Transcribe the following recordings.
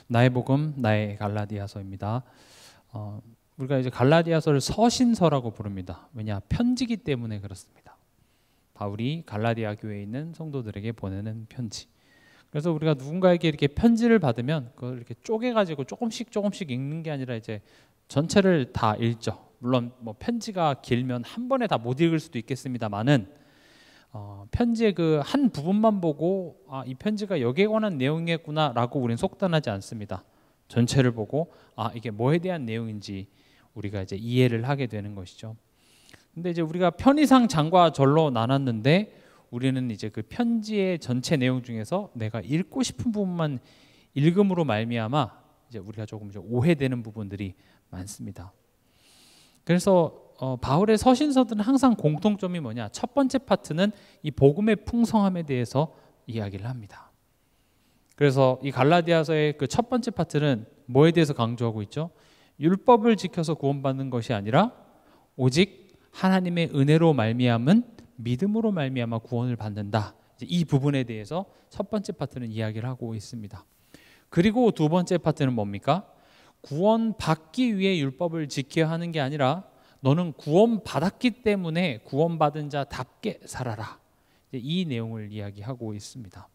나의 복음, 나의 갈라디아서입니다. 우리가 이제 갈라디아서를 서신서라고 부릅니다. 왜냐? 편지기 때문에 그렇습니다. 바울이 갈라디아 교회에 있는 성도들에게 보내는 편지. 그래서 우리가 누군가에게 이렇게 편지를 받으면 그걸 이렇게 쪼개가지고 조금씩 읽는 게 아니라 이제 전체를 다 읽죠. 물론 뭐 편지가 길면 한 번에 다 못 읽을 수도 있겠습니다만은 편지의 그 한 부분만 보고 이 편지가 여기에 관한 내용이겠구나라고 우리는 속단하지 않습니다. 전체를 보고 이게 뭐에 대한 내용인지 우리가 이제 이해를 하게 되는 것이죠. 근데 이제 우리가 편의상 장과 절로 나눴는데 우리는 이제 그 편지의 전체 내용 중에서 내가 읽고 싶은 부분만 읽음으로 말미암아 이제 우리가 조금 오해되는 부분들이 많습니다. 그래서 바울의 서신서들은 항상 공통점이 뭐냐? 첫 번째 파트는 이 복음의 풍성함에 대해서 이야기를 합니다. 그래서 이 갈라디아서의 그 첫 번째 파트는 뭐에 대해서 강조하고 있죠? 율법을 지켜서 구원받는 것이 아니라 오직 하나님의 은혜로 말미암은 믿음으로 말미암아 구원을 받는다. 이 부분에 대해서 첫 번째 파트는 이야기를 하고 있습니다. 그리고 두 번째 파트는 뭡니까? 구원받기 위해 율법을 지켜야 하는 게 아니라 너는 구원받았기 때문에 구원받은 자답게 살아라. 이 내용을 이야기하고 있습니다.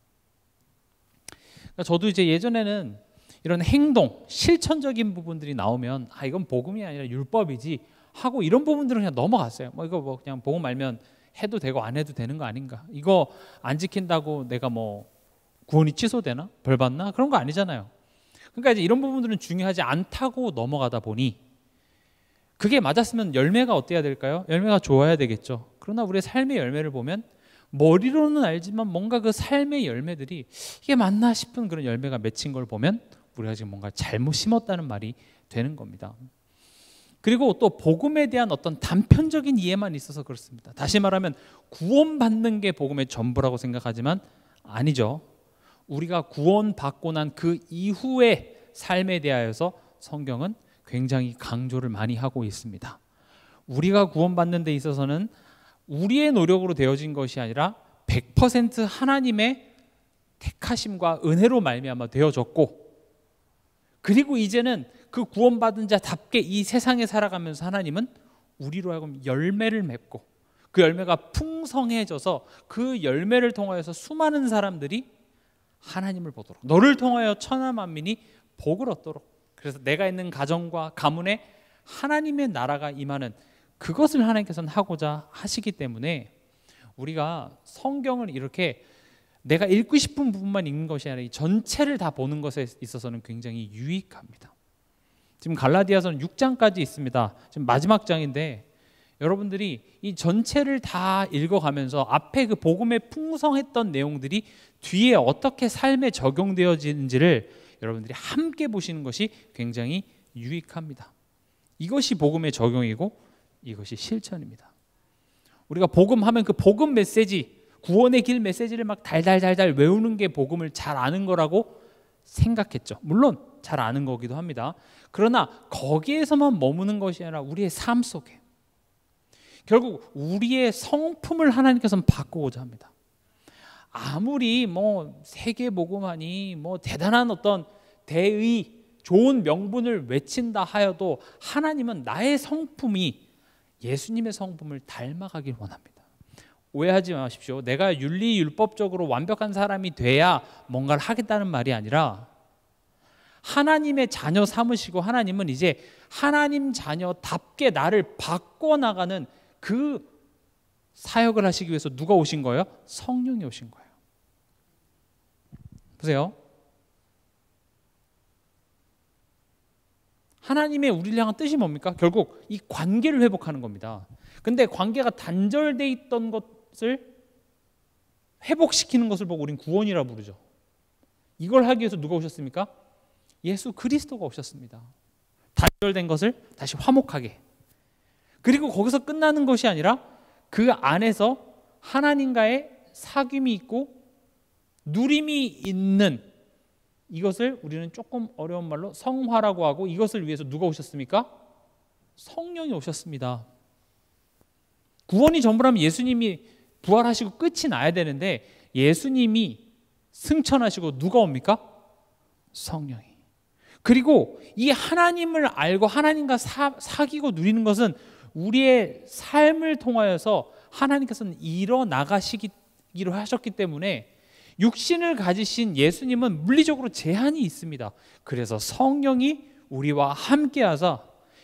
그러니까 저도 이제 예전에는 이런 행동, 실천적인 부분들이 나오면 이건 복음이 아니라 율법이지 하고 이런 부분들은 그냥 넘어갔어요. 이거 그냥 복음 알면 해도 되고 안 해도 되는 거 아닌가? 이거 안 지킨다고 내가 구원이 취소되나? 벌 받나? 그런 거 아니잖아요. 그러니까 이제 이런 부분들은 중요하지 않다고 넘어가다 보니 그게 맞았으면 열매가 어때야 될까요? 열매가 좋아야 되겠죠. 그러나 우리의 삶의 열매를 보면 머리로는 알지만 뭔가 그 삶의 열매들이 이게 맞나 싶은 그런 열매가 맺힌 걸 보면 우리가 지금 뭔가 잘못 심었다는 말이 되는 겁니다. 그리고 또 복음에 대한 어떤 단편적인 이해만 있어서 그렇습니다. 다시 말하면 구원받는 게 복음의 전부라고 생각하지만 아니죠. 우리가 구원받고 난 그 이후의 삶에 대하여서 성경은 굉장히 강조를 많이 하고 있습니다. 우리가 구원받는 데 있어서는 우리의 노력으로 되어진 것이 아니라 100% 하나님의 택하심과 은혜로 말미암아 되어졌고, 그리고 이제는 그 구원받은 자답게 이 세상에 살아가면서 하나님은 우리로 하여금 열매를 맺고 그 열매가 풍성해져서 그 열매를 통하여서 수많은 사람들이 하나님을 보도록, 너를 통하여 천하 만민이 복을 얻도록, 그래서 내가 있는 가정과 가문에 하나님의 나라가 임하는 그것을 하나님께서는 하고자 하시기 때문에 우리가 성경을 이렇게 내가 읽고 싶은 부분만 읽는 것이 아니라 이 전체를 다 보는 것에 있어서는 굉장히 유익합니다. 지금 갈라디아서는 6장까지 있습니다. 지금 마지막 장인데 여러분들이 이 전체를 다 읽어가면서 앞에 그 복음에 풍성했던 내용들이 뒤에 어떻게 삶에 적용되어지는지를 여러분들이 함께 보시는 것이 굉장히 유익합니다. 이것이 복음의 적용이고 이것이 실천입니다. 우리가 복음하면 그 복음 메시지, 구원의 길 메시지를 막 달달달달 외우는 게 복음을 잘 아는 거라고 생각했죠. 물론 잘 아는 거기도 합니다. 그러나 거기에서만 머무는 것이 아니라 우리의 삶 속에 결국 우리의 성품을 하나님께서는 바꾸고자 합니다. 아무리 세계복음하니 대단한 어떤 대의 좋은 명분을 외친다 하여도 하나님은 나의 성품이 예수님의 성품을 닮아가길 원합니다. 오해하지 마십시오. 내가 윤리율법적으로 완벽한 사람이 돼야 뭔가를 하겠다는 말이 아니라 하나님의 자녀 삼으시고 하나님은 이제 하나님 자녀답게 나를 바꿔나가는 그 사역을 하시기 위해서 누가 오신 거예요? 성령이 오신 거예요. 보세요. 하나님의 우리를 향한 뜻이 뭡니까? 결국 이 관계를 회복하는 겁니다. 근데 관계가 단절돼 있던 것을 회복시키는 것을 보고 우린 구원이라고 부르죠. 이걸 하기 위해서 누가 오셨습니까? 예수 그리스도가 오셨습니다. 단절된 것을 다시 화목하게. 그리고 거기서 끝나는 것이 아니라 그 안에서 하나님과의 사귐이 있고 누림이 있는, 이것을 우리는 조금 어려운 말로 성화라고 하고, 이것을 위해서 누가 오셨습니까? 성령이 오셨습니다. 구원이 전부라면 예수님이 부활하시고 끝이 나야 되는데 예수님이 승천하시고 누가 옵니까? 성령이. 그리고 이 하나님을 알고 하나님과 사귀고 누리는 것은 우리의 삶을 통하여서 하나님께서는 이뤄나가시기로 하셨기 때문에 육신을 가지신 예수님은 물리적으로 제한이 있습니다. 그래서 성령이 우리와 함께 하사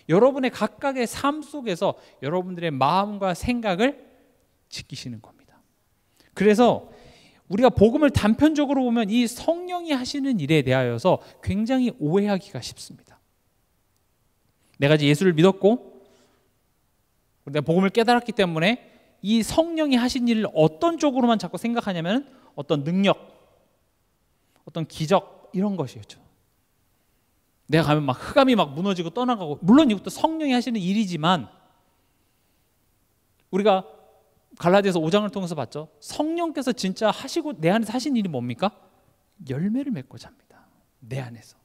여러분의 각각의 삶 속에서 여러분들의 마음과 생각을 지키시는 겁니다. 그래서 우리가 복음을 단편적으로 보면 이 성령이 하시는 일에 대하여서 굉장히 오해하기가 쉽습니다. 내가 이제 예수를 믿었고 내가 복음을 깨달았기 때문에 이 성령이 하신 일을 어떤 쪽으로만 자꾸 생각하냐면 어떤 능력, 어떤 기적 이런 것이었죠. 내가 가면 막 흑암이 막 무너지고 떠나가고, 물론 이것도 성령이 하시는 일이지만 우리가 갈라디아서 5장을 통해서 봤죠. 성령께서 진짜 하시고 내 안에서 하신 일이 뭡니까? 열매를 맺고자 합니다. 내 안에서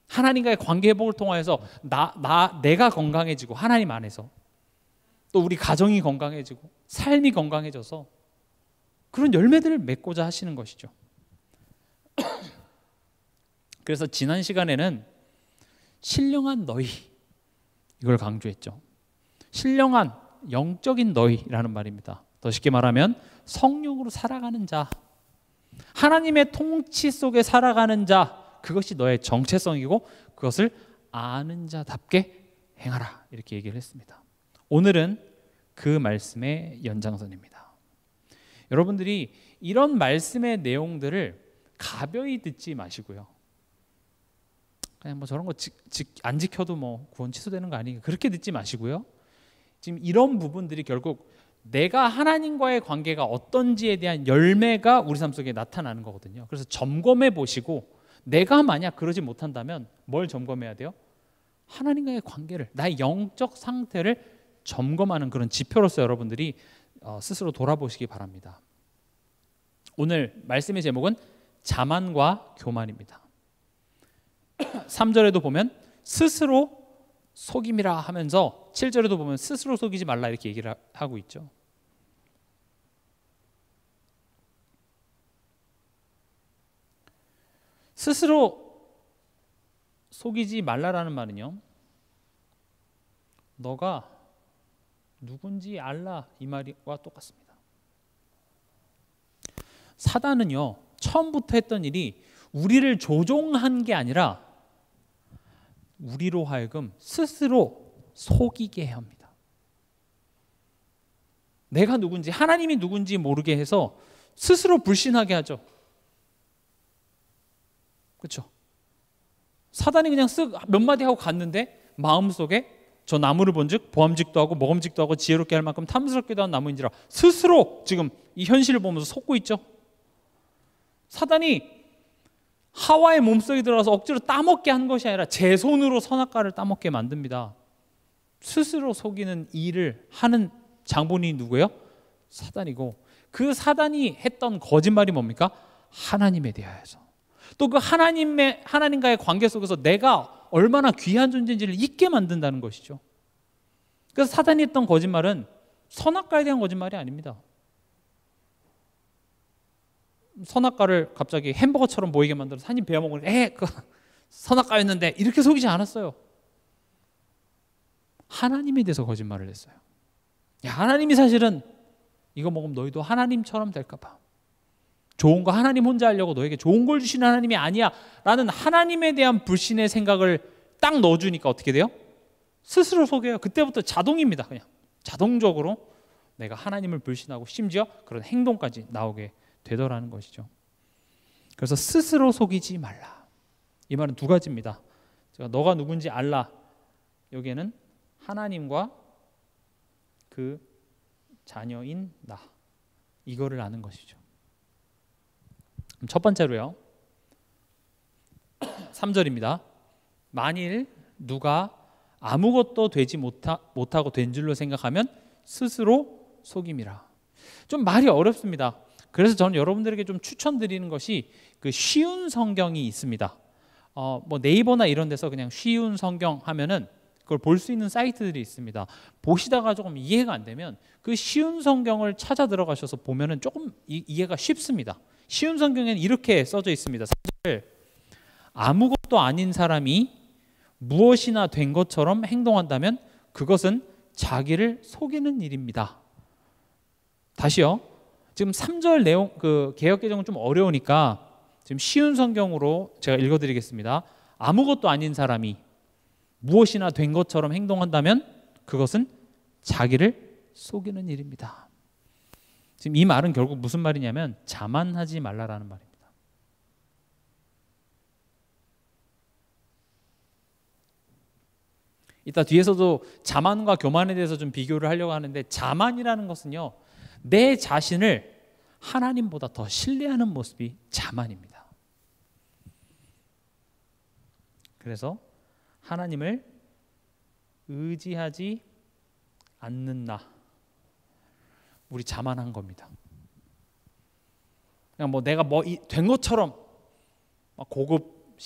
하나님과의 관계 회복을 통하여서 내가 건강해지고 하나님 안에서 또 우리 가정이 건강해지고 삶이 건강해져서 그런 열매들을 맺고자 하시는 것이죠. 그래서 지난 시간에는 신령한 너희, 이걸 강조했죠. 신령한 영적인 너희라는 말입니다. 더 쉽게 말하면 성령으로 살아가는 자, 하나님의 통치 속에 살아가는 자, 그것이 너의 정체성이고 그것을 아는 자답게 행하라, 이렇게 얘기를 했습니다. 오늘은 그 말씀의 연장선입니다. 여러분들이 이런 말씀의 내용들을 가벼이 듣지 마시고요. 그냥 뭐 저런 거 안 지켜도 뭐 구원 취소되는 거 아니니까 그렇게 듣지 마시고요. 지금 이런 부분들이 결국 내가 하나님과의 관계가 어떤지에 대한 열매가 우리 삶 속에 나타나는 거거든요. 그래서 점검해 보시고 내가 만약 그러지 못한다면 뭘 점검해야 돼요? 하나님과의 관계를, 나의 영적 상태를 점검하는 그런 지표로서 여러분들이 스스로 돌아보시기 바랍니다. 오늘 말씀의 제목은 자만과 교만입니다. 3절에도 보면 스스로 속임이라 하면서 7절에도 보면 스스로 속이지 말라 이렇게 얘기를 하고 있죠. 스스로 속이지 말라라는 말은요, 너가 누군지 알라 이 말과 똑같습니다. 사단은요, 처음부터 했던 일이 우리를 조종한 게 아니라 우리로 하여금 스스로 속이게 합니다. 내가 누군지, 하나님이 누군지 모르게 해서 스스로 불신하게 하죠. 그렇죠? 사단이 그냥 쓱 몇 마디 하고 갔는데 마음속에 저 나무를 본즉 보암직도 하고 먹음직도 하고 지혜롭게 할 만큼 탐스럽기도 한 나무인지라 스스로 지금 이 현실을 보면서 속고 있죠. 사단이 하와의 몸속에 들어가서 억지로 따먹게 한 것이 아니라 제 손으로 선악과를 따먹게 만듭니다. 스스로 속이는 일을 하는 장본인이 누구예요? 사단이고, 그 사단이 했던 거짓말이 뭡니까? 하나님에 대하여서, 또 그 하나님과의 관계 속에서 내가 얼마나 귀한 존재인지를 잊게 만든다는 것이죠. 그래서 사단이 했던 거짓말은 선악과에 대한 거짓말이 아닙니다. 선악과를 갑자기 햄버거처럼 보이게 만들어서 한 입 베어 먹으니 그 선악과였는데 이렇게 속이지 않았어요. 하나님에 대해서 거짓말을 했어요. 야, 하나님이 사실은 이거 먹으면 너희도 하나님처럼 될까 봐, 좋은 거 하나님 혼자 하려고 너에게 좋은 걸 주시는 하나님이 아니야 라는 하나님에 대한 불신의 생각을 딱 넣어주니까 어떻게 돼요? 스스로 속여요. 그때부터 자동입니다. 그냥 자동적으로 내가 하나님을 불신하고 심지어 그런 행동까지 나오게 되더라는 것이죠. 그래서 스스로 속이지 말라, 이 말은 두 가지입니다. 제가 너가 누군지 알라, 여기에는 하나님과 그 자녀인 나, 이거를 아는 것이죠. 첫 번째로요, 3절입니다. 만일 누가 아무것도 되지 못하고 된 줄로 생각하면 스스로 속임이라. 좀 말이 어렵습니다. 그래서 저는 여러분들에게 좀 추천드리는 것이 그 쉬운 성경이 있습니다. 뭐 네이버나 이런 데서 그냥 쉬운 성경 하면은 그걸 볼 수 있는 사이트들이 있습니다. 보시다가 조금 이해가 안 되면 그 쉬운 성경을 찾아 들어가셔서 보면은 조금 이해가 쉽습니다. 쉬운 성경에는 이렇게 써져 있습니다. 아무것도 아닌 사람이 무엇이나 된 것처럼 행동한다면 그것은 자기를 속이는 일입니다. 다시요. 지금 3절 내용, 개역개정은 좀 어려우니까 지금 쉬운 성경으로 제가 읽어드리겠습니다. 아무것도 아닌 사람이 무엇이나 된 것처럼 행동한다면 그것은 자기를 속이는 일입니다. 지금 이 말은 결국 무슨 말이냐면 자만하지 말라라는 말입니다. 이따 뒤에서도 자만과 교만에 대해서 좀 비교를 하려고 하는데, 자만이라는 것은요, 내 자신을 하나님보다 더 신뢰하는 모습이 자만입니다. 그래서 하나님을 의지하지 않는 나, 우리 자만한 겁니다. 그냥 뭐 내가 된 것처럼 고급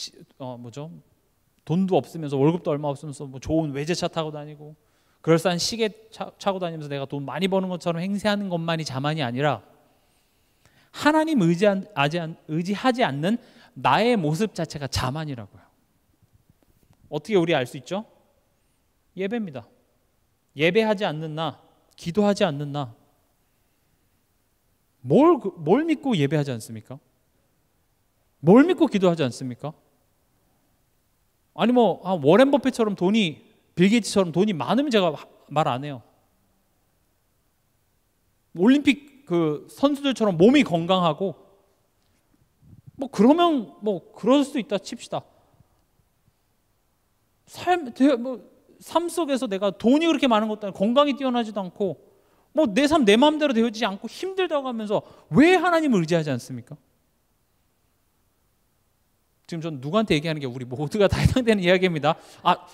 돈도 없으면서 월급도 얼마 없으면서 뭐 좋은 외제차 타고 다니고 그럴싸한 시계 차고 다니면서 내가 돈 많이 버는 것처럼 행세하는 것만이 자만이 아니라 하나님 의지하지 않는 나의 모습 자체가 자만이라고요. 어떻게 우리 알 수 있죠? 예배입니다. 예배하지 않는 나, 기도하지 않는 나, 뭘 믿고 예배하지 않습니까? 뭘 믿고 기도하지 않습니까? 아니 워렌 버핏처럼 빌 게이츠처럼 돈이 많으면 제가 말 안 해요. 올림픽 선수들처럼 몸이 건강하고 그러면 그럴 수도 있다 칩시다. 삶 속에서 내가 돈이 그렇게 많은 것도 아니고 건강이 뛰어나지도 않고 내 삶 내 마음대로 되어지지 않고 힘들다고 하면서 왜 하나님을 의지하지 않습니까? 지금 전 누구한테 얘기하는 게 우리 모두가 다 해당되는 이야기입니다.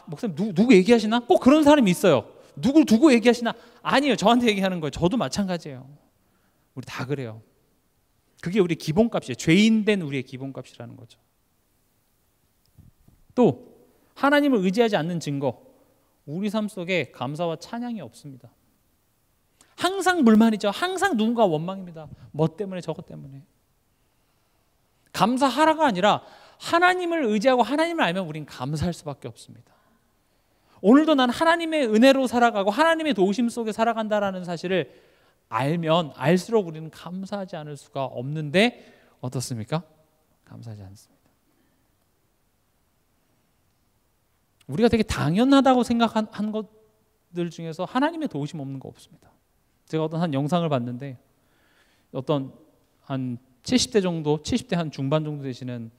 목사님 누구 얘기하시나? 꼭 그런 사람이 있어요. 누굴 두고 얘기하시나? 아니에요. 저한테 얘기하는 거예요. 저도 마찬가지예요. 우리 다 그래요. 그게 우리 기본값이에요. 죄인된 우리의 기본값이라는 거죠. 또 하나님을 의지하지 않는 증거, 우리 삶 속에 감사와 찬양이 없습니다. 항상 불만이죠. 항상 누군가 원망입니다. 뭐 때문에 저것 때문에. 감사하라가 아니라 하나님을 의지하고 하나님을 알면 우린 감사할 수밖에 없습니다. 오늘도 난 하나님의 은혜로 살아가고 하나님의 도우심 속에 살아간다라는 사실을 알면 알수록 우리는 감사하지 않을 수가 없는데 어떻습니까? 감사하지 않습니다. 우리가 되게 당연하다고 생각한 것들 중에서 하나님의 도우심 없는 거 없습니다. 제가 어떤 한 영상을 봤는데 어떤 한 70대 정도, 70대 한 중반 정도 되시는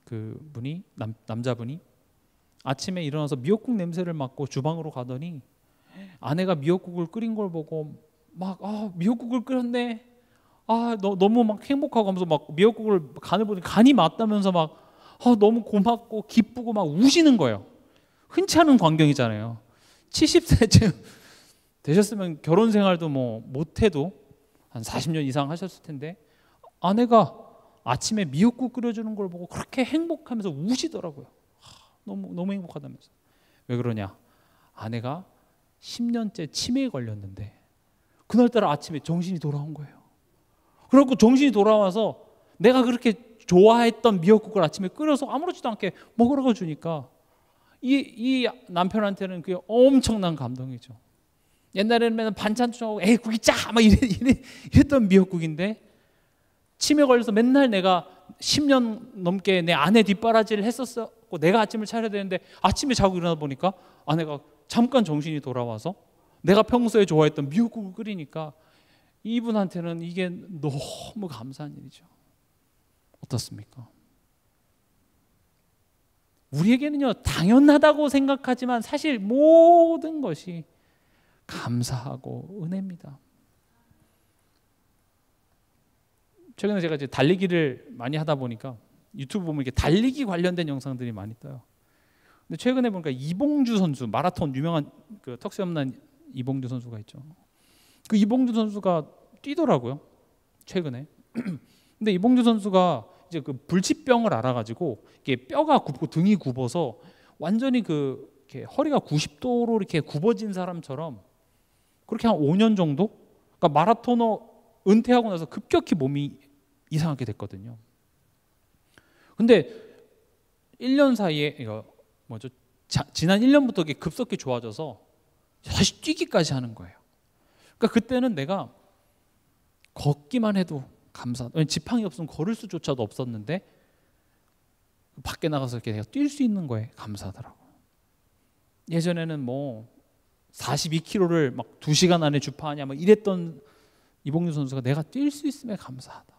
그 분이 남자분이 아침에 일어나서 미역국 냄새를 맡고 주방으로 가더니 아내가 미역국을 끓인 걸 보고 미역국을 끓였네. 너무 막 행복하고 하면서 미역국을 간을 보니 간이 맞다면서 너무 고맙고 기쁘고 우시는 거예요. 흔치 않은 광경이잖아요. 70세쯤 되셨으면 결혼 생활도 못해도 한 40년 이상 하셨을 텐데 아내가 아침에 미역국 끓여주는 걸 보고 그렇게 행복하면서 우시더라고요. 너무 행복하다면서. 왜 그러냐? 아내가 10년째 치매에 걸렸는데 그날따라 아침에 정신이 돌아온 거예요. 그래갖고 정신이 돌아와서 내가 그렇게 좋아했던 미역국을 아침에 끓여서 아무렇지도 않게 먹으라고 주니까 이 남편한테는 그게 엄청난 감동이죠. 옛날에는 맨날 반찬 주고 에이 국이 짜! 이랬던 미역국인데 치매 걸려서 맨날 내가 10년 넘게 내 아내 뒷바라지를 했었고 내가 아침을 차려야 되는데 아침에 자고 일어나 보니까 아내가 잠깐 정신이 돌아와서 내가 평소에 좋아했던 미역국을 끓이니까 이분한테는 이게 너무 감사한 일이죠. 어떻습니까? 우리에게는요 당연하다고 생각하지만 사실 모든 것이 감사하고 은혜입니다. 최근에 제가 이제 달리기를 많이 하다 보니까 유튜브 보면 이렇게 달리기 관련된 영상들이 많이 떠요. 근데 최근에 보니까 이봉주 선수, 마라톤 유명한 턱수 없는 이봉주 선수가 있죠. 그 이봉주 선수가 뛰더라고요. 최근에. 근데 이봉주 선수가 이제 그 불치병을 알아가지고 이게 뼈가 굽고 등이 굽어서 완전히 이렇게 허리가 90도로 이렇게 굽어진 사람처럼 그렇게 한 5년 정도? 그러니까 마라토너 은퇴하고 나서 급격히 몸이 이상하게 됐거든요. 근데 1년 사이에 이거 뭐죠? 지난 1년부터 이게 급속히 좋아져서 다시 뛰기까지 하는 거예요. 그러니까 그때는 내가 걷기만 해도 감사하다. 지팡이 없으면 걸을 수조차도 없었는데 밖에 나가서 이렇게 내가 뛸 수 있는 거에 감사하더라고. 예전에는 뭐 42km를 막 2시간 안에 주파하냐 뭐 이랬던 이봉규 선수가 내가 뛸 수 있음에 감사하다.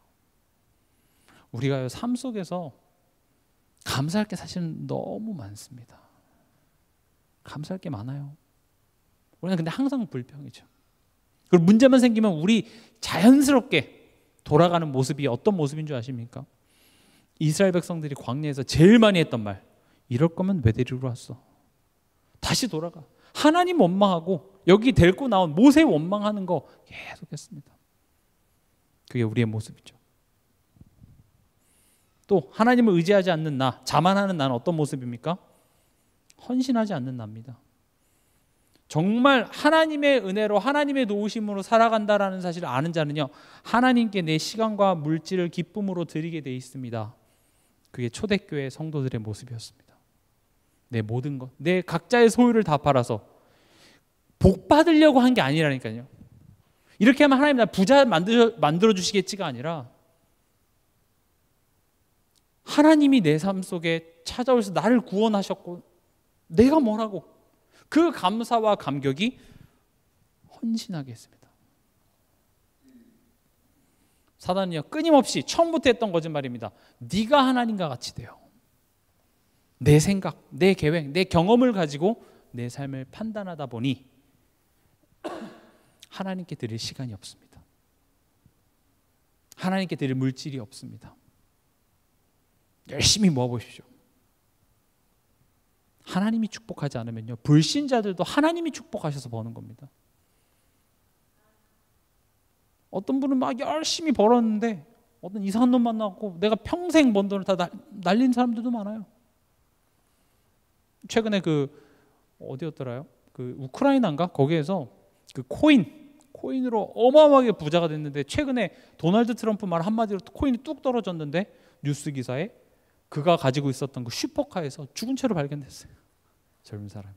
우리가 삶 속에서 감사할 게 사실은 너무 많습니다. 감사할 게 많아요. 우리는 근데 항상 불평이죠. 그리고 문제만 생기면 우리 자연스럽게 돌아가는 모습이 어떤 모습인 줄 아십니까? 이스라엘 백성들이 광야에서 제일 많이 했던 말, 이럴 거면 왜 데리러 왔어? 다시 돌아가. 하나님 원망하고 여기 데리고 나온 모세 원망하는 거 계속했습니다. 그게 우리의 모습이죠. 또 하나님을 의지하지 않는 나, 자만하는 나는 어떤 모습입니까? 헌신하지 않는 나입니다. 정말 하나님의 은혜로 하나님의 도우심으로 살아간다라는 사실을 아는 자는요, 하나님께 내 시간과 물질을 기쁨으로 드리게 돼 있습니다. 그게 초대교회 성도들의 모습이었습니다. 내 모든 것, 내 각자의 소유를 다 팔아서 복 받으려고 한 게 아니라니까요. 이렇게 하면 하나님 나 부자 만들어 주시겠지가 아니라 하나님이 내 삶 속에 찾아오셔서 나를 구원하셨고 내가 뭐라고, 그 감사와 감격이 헌신하게 했습니다. 사단은요, 끊임없이 처음부터 했던 거짓말입니다. 네가 하나님과 같이 돼요. 내 생각, 내 계획, 내 경험을 가지고 내 삶을 판단하다 보니 하나님께 드릴 시간이 없습니다. 하나님께 드릴 물질이 없습니다. 열심히 모아보십시오. 하나님이 축복하지 않으면요, 불신자들도 하나님이 축복하셔서 버는 겁니다. 어떤 분은 막 열심히 벌었는데 어떤 이상한 놈 만나고 내가 평생 번 돈을 다 날린 사람들도 많아요. 최근에 그 어디였더라요? 그 우크라이나인가? 거기에서 그 코인으로 어마어마하게 부자가 됐는데, 최근에 도널드 트럼프 말 한마디로 코인이 뚝 떨어졌는데 뉴스 기사에 그가 가지고 있었던 그 슈퍼카에서 죽은 채로 발견됐어요. 젊은 사람이.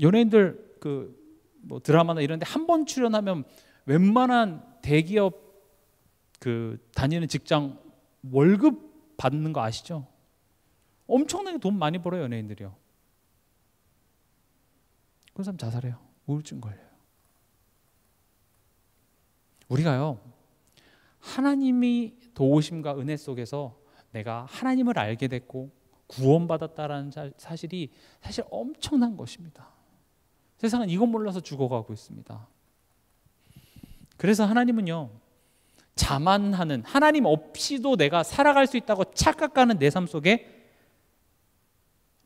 연예인들 그 뭐 드라마나 이런 데 한 번 출연하면 웬만한 대기업 그 다니는 직장 월급 받는 거 아시죠? 엄청나게 돈 많이 벌어요, 연예인들이요. 그런 사람 자살해요. 우울증 걸려요. 우리가요, 하나님이 도우심과 은혜 속에서 내가 하나님을 알게 됐고 구원받았다라는 사실이 사실 엄청난 것입니다. 세상은 이것 몰라서 죽어가고 있습니다. 그래서 하나님은요, 자만하는, 하나님 없이도 내가 살아갈 수 있다고 착각하는 내 삶 속에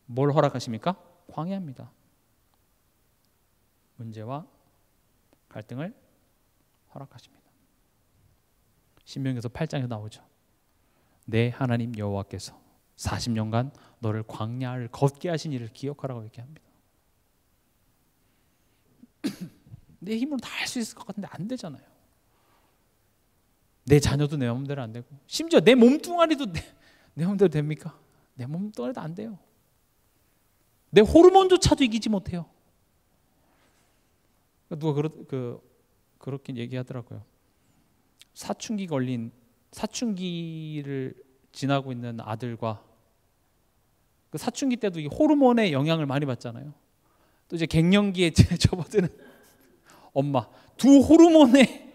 뭘 허락하십니까? 광야입니다. 문제와 갈등을 허락하십니다. 신명기서 8장에서 나오죠. 내 하나님 여호와께서 40년간 너를 광야를 걷게 하신 일을 기억하라고 얘기합니다. 내 힘으로 다 할 수 있을 것 같은데 안 되잖아요. 내 자녀도 내 마음대로 안 되고, 심지어 내 몸뚱아리도 내 마음대로 됩니까? 내 몸뚱아리도 안 돼요. 내 호르몬조차도 이기지 못해요. 누가 그렇게 얘기하더라고요. 사춘기를 지나고 있는 아들과 그 사춘기 때도 이 호르몬의 영향을 많이 받잖아요. 또 이제 갱년기에 접어드는 엄마, 두 호르몬의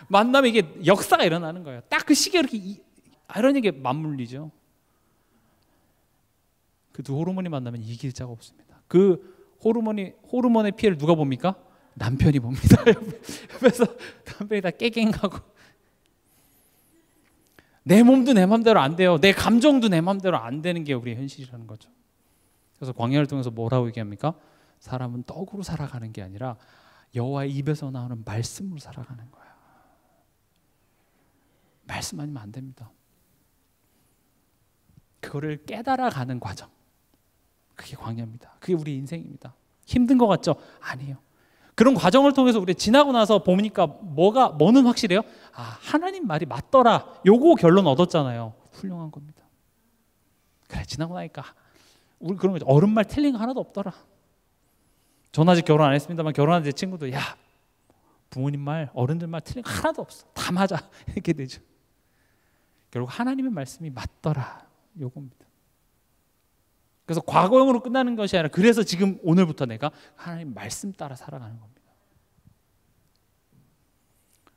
만남에 이게 역사가 일어나는 거예요. 딱 그 시기에 이렇게 아이러니하게 맞물리죠. 그 두 호르몬이 만나면 이길 자가 없습니다. 그 호르몬의 피해를 누가 봅니까? 남편이 봅니다. 옆에서 남편이 다 깨갱하고, 내 몸도 내 맘대로 안 돼요. 내 감정도 내 맘대로 안 되는 게 우리의 현실이라는 거죠. 그래서 광야를 통해서 뭐라고 얘기합니까? 사람은 떡으로 살아가는 게 아니라 여호와의 입에서 나오는 말씀으로 살아가는 거야. 말씀 아니면 안 됩니다. 그거를 깨달아가는 과정, 그게 광야입니다. 그게 우리 인생입니다. 힘든 것 같죠? 아니에요. 그런 과정을 통해서 우리 지나고 나서 보니까 뭐는 확실해요? 하나님 말이 맞더라. 요거 결론 얻었잖아요. 훌륭한 겁니다. 그래, 지나고 나니까 우리 그런 거죠. 어른 말 틀린 거 하나도 없더라. 전 아직 결혼 안 했습니다만 결혼한 제 친구도 부모님 말, 어른들 말 틀린 거 하나도 없어. 다 맞아. 이렇게 되죠. 결국 하나님의 말씀이 맞더라. 요겁니다. 그래서 과거형으로 끝나는 것이 아니라 그래서 지금 오늘부터 내가 하나님 말씀 따라 살아가는 겁니다.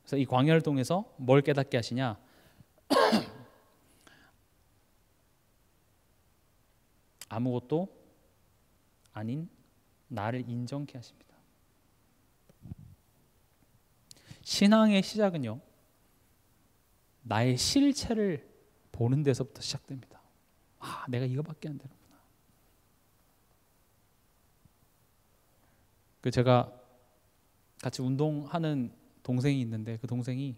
그래서 이 광야를 통해서 뭘 깨닫게 하시냐? 아무것도 아닌 나를 인정케 하십니다. 신앙의 시작은요, 나의 실체를 보는 데서부터 시작됩니다. 내가 이거밖에 안 되는구나. 제가 같이 운동하는 동생이 있는데 그 동생이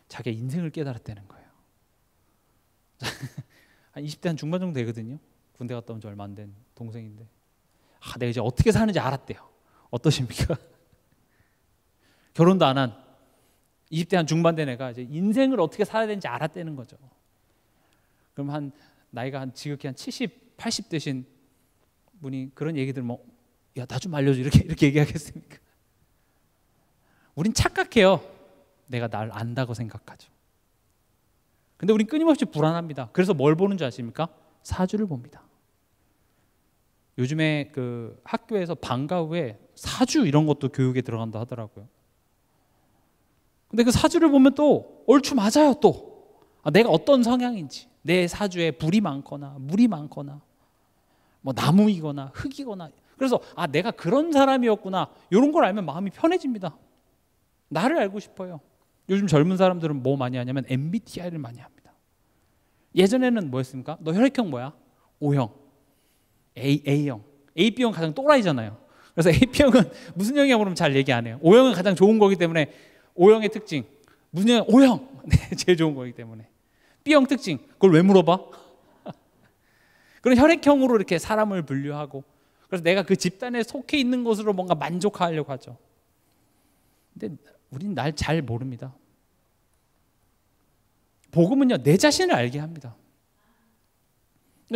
자기 인생을 깨달았다는 거예요. 한 20대 한 중반 정도 되거든요. 군대 갔다 온 지 얼마 안 된 동생인데 내가 이제 어떻게 사는지 알았대요. 어떠십니까? 결혼도 안 한 20대 한 중반 된 애가 이제 인생을 어떻게 살아야 되는지 알았다는 거죠. 그럼 나이가 지극히 한 70, 80 되신 분이 그런 얘기 들으면 나 좀 알려줘 이렇게 얘기하겠습니까? 우린 착각해요. 내가 날 안다고 생각하죠. 근데 우린 끊임없이 불안합니다. 그래서 뭘 보는 줄 아십니까? 사주를 봅니다. 요즘에 그 학교에서 방과 후에 사주 이런 것도 교육에 들어간다 하더라고요. 근데 그 사주를 보면 또 얼추 맞아요. 또 내가 어떤 성향인지, 내 사주에 불이 많거나 물이 많거나 나무이거나 흙이거나, 그래서 내가 그런 사람이었구나, 이런 걸 알면 마음이 편해집니다. 나를 알고 싶어요. 요즘 젊은 사람들은 뭐 많이 하냐면 MBTI를 많이 합니다. 예전에는 뭐였습니까? 너 혈액형 뭐야? O형, A형, AB형 가장 또라이잖아요. 그래서 AB형은 무슨 형이야 그러면 잘 얘기 안 해요. O형은 가장 좋은 거기 때문에 O형의 특징, 무슨 형? O형, 네, 제일 좋은 거기 때문에. B형 특징, 그걸 왜 물어봐? 그런 혈액형으로 이렇게 사람을 분류하고, 그래서 내가 그 집단에 속해 있는 것으로 뭔가 만족하려고 하죠. 근데 우린 날 잘 모릅니다. 복음은요, 내 자신을 알게 합니다.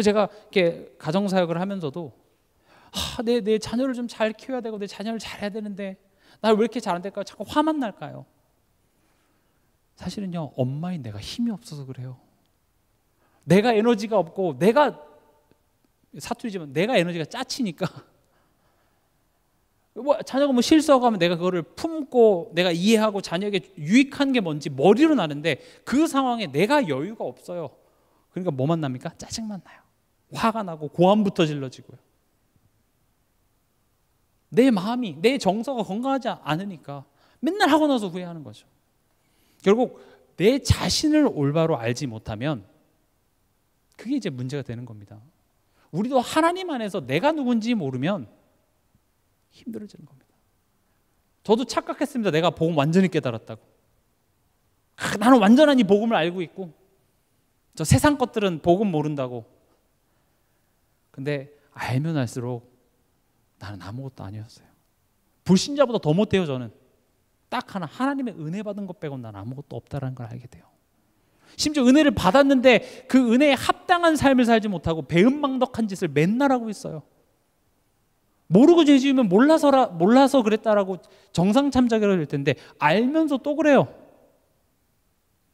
제가 이렇게 가정사역을 하면서도 내 자녀를 좀 잘 키워야 되고 내 자녀를 잘해야 되는데 나 왜 이렇게 잘 안 될까요? 자꾸 화만 날까요? 사실은요, 엄마인 내가 힘이 없어서 그래요. 내가 에너지가 없고, 내가 사투리지만 내가 에너지가 짜치니까 자녀가 실수하고 하면 내가 그거를 품고 내가 이해하고 자녀에게 유익한 게 뭔지 머리로 나는데 그 상황에 내가 여유가 없어요. 그러니까 뭐만 납니까? 짜증만 나요. 화가 나고 고함부터 질러지고요. 내 마음이, 내 정서가 건강하지 않으니까 맨날 하고 나서 후회하는 거죠. 결국 내 자신을 올바로 알지 못하면 그게 이제 문제가 되는 겁니다. 우리도 하나님 안에서 내가 누군지 모르면 힘들어지는 겁니다. 저도 착각했습니다. 내가 복음 완전히 깨달았다고. 나는 완전한 이 복음을 알고 있고 저 세상 것들은 복음 모른다고. 근데 알면 알수록 나는 아무것도 아니었어요. 불신자보다 더 못해요. 저는 딱 하나, 하나님의 은혜 받은 것 빼고는 난 아무것도 없다는 걸 알게 돼요. 심지어 은혜를 받았는데 그 은혜에 합당한 삶을 살지 못하고 배은망덕한 짓을 맨날 하고 있어요. 모르고 죄 지으면 몰라서 그랬다라고 정상참작이라고 할 텐데 알면서 또 그래요.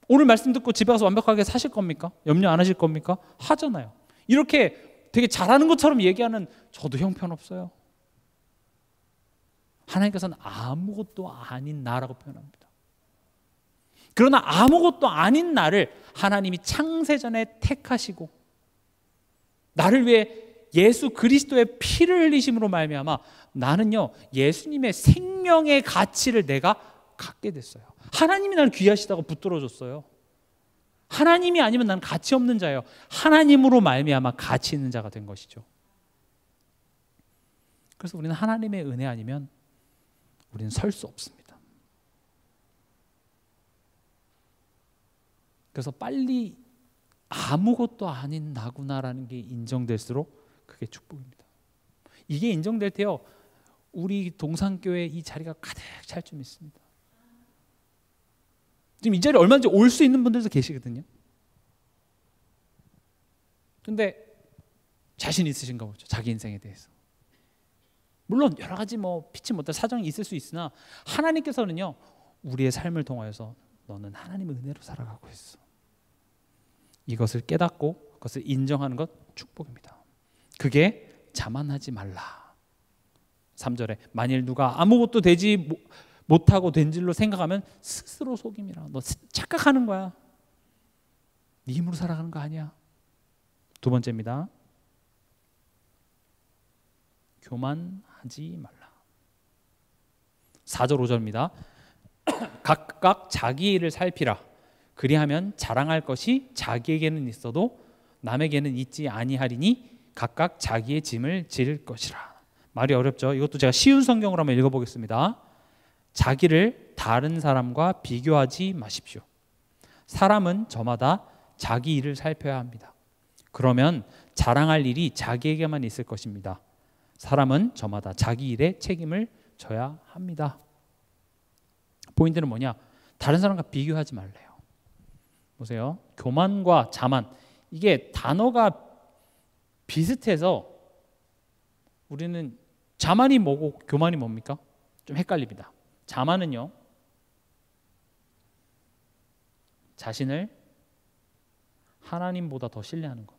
오늘 말씀 듣고 집에 가서 완벽하게 사실 겁니까? 염려 안 하실 겁니까? 하잖아요. 이렇게 되게 잘하는 것처럼 얘기하는 저도 형편없어요. 하나님께서는 아무것도 아닌 나라고 표현합니다. 그러나 아무것도 아닌 나를 하나님이 창세전에 택하시고 나를 위해 예수 그리스도의 피를 흘리심으로 말미암아 나는요, 예수님의 생명의 가치를 내가 갖게 됐어요. 하나님이 나를 귀하시다고 붙들어줬어요. 하나님이 아니면 나는 가치 없는 자예요. 하나님으로 말미암아 가치 있는 자가 된 것이죠. 그래서 우리는 하나님의 은혜 아니면 우리는 설 수 없습니다. 그래서 빨리 아무것도 아닌 나구나라는 게 인정될수록 그게 축복입니다. 이게 인정될 때요, 우리 동산교회 이 자리가 가득 찰 줄 믿습니다. 지금 이 자리에 얼마든지 올 수 있는 분들도 계시거든요. 근데 자신 있으신가 보죠. 자기 인생에 대해서. 물론 여러 가지 피치 못할 사정이 있을 수 있으나 하나님께서는요, 우리의 삶을 통하여서 너는 하나님의 은혜로 살아가고 있어. 이것을 깨닫고 그것을 인정하는 것 축복입니다. 그게 자만하지 말라. 3절에 만일 누가 아무것도 되지 못하고 된 줄로 생각하면 스스로 속임이라. 너 착각하는 거야. 네 힘으로 살아가는 거 아니야. 두 번째입니다. 교만하지 말라. 4절 5절입니다. 각각 자기 일을 살피라. 그리하면 자랑할 것이 자기에게는 있어도 남에게는 있지 아니하리니 각각 자기의 짐을 지를 것이라. 말이 어렵죠. 이것도 제가 쉬운 성경으로 한번 읽어보겠습니다. 자기를 다른 사람과 비교하지 마십시오. 사람은 저마다 자기 일을 살펴야 합니다. 그러면 자랑할 일이 자기에게만 있을 것입니다. 사람은 저마다 자기 일에 책임을 져야 합니다. 포인트는 뭐냐? 다른 사람과 비교하지 말래요. 보세요. 교만과 자만, 이게 단어가 비슷해서 우리는 자만이 뭐고 교만이 뭡니까? 좀 헷갈립니다. 자만은요, 자신을 하나님보다 더 신뢰하는 것.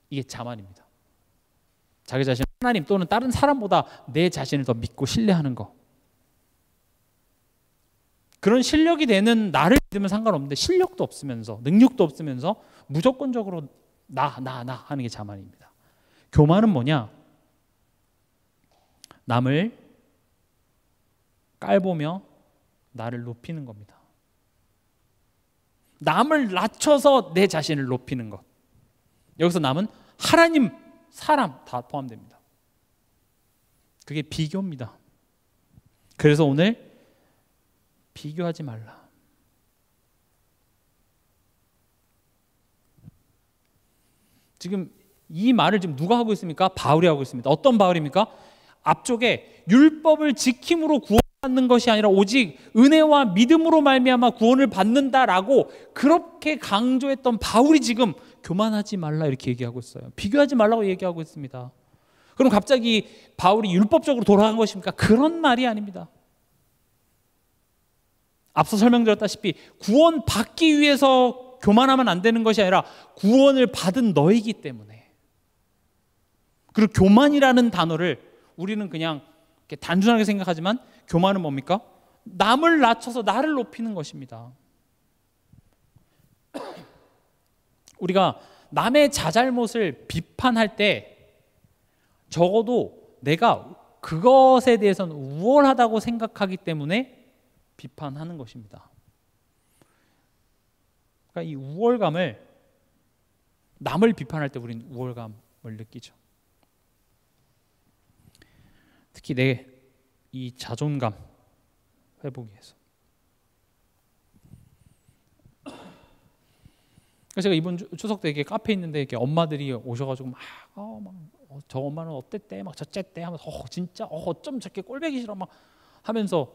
이게 자만입니다. 자기 자신을 하나님 또는 다른 사람보다 내 자신을 더 믿고 신뢰하는 것. 그런 실력이 되는 나를 믿으면 상관없는데 실력도 없으면서 능력도 없으면서 무조건적으로 나 하는 게 자만입니다. 교만은 뭐냐? 남을 깔보며 나를 높이는 겁니다. 남을 낮춰서 내 자신을 높이는 것. 여기서 남은 하나님, 사람 다 포함됩니다. 그게 비교입니다. 그래서 오늘 비교하지 말라. 지금 이 말을 지금 누가 하고 있습니까? 바울이 하고 있습니다. 어떤 바울입니까? 앞쪽에 율법을 지킴으로 구원받는 것이 아니라 오직 은혜와 믿음으로 말미암아 구원을 받는다라고 그렇게 강조했던 바울이 지금 교만하지 말라 이렇게 얘기하고 있어요. 비교하지 말라고 얘기하고 있습니다. 그럼 갑자기 바울이 율법적으로 돌아간 것입니까? 그런 말이 아닙니다. 앞서 설명드렸다시피 구원 받기 위해서 교만하면 안 되는 것이 아니라 구원을 받은 너이기 때문에. 그리고 교만이라는 단어를 우리는 그냥 이렇게 단순하게 생각하지만 교만은 뭡니까? 남을 낮춰서 나를 높이는 것입니다. 우리가 남의 자잘못을 비판할 때 적어도 내가 그것에 대해서는 우월하다고 생각하기 때문에 비판하는 것입니다. 그러니까 이 우월감을, 남을 비판할 때 우리는 우월감을 느끼죠. 특히 내 이 자존감 회복이 위해서. 그래서 제가 이번 추석 때 이렇게 카페에 있는데 이렇게 엄마들이 오셔가지고 저 엄마는 어땠대? 막 저째 때 하면서 진짜 어쩜 저렇게 꼴보기 싫어 막 하면서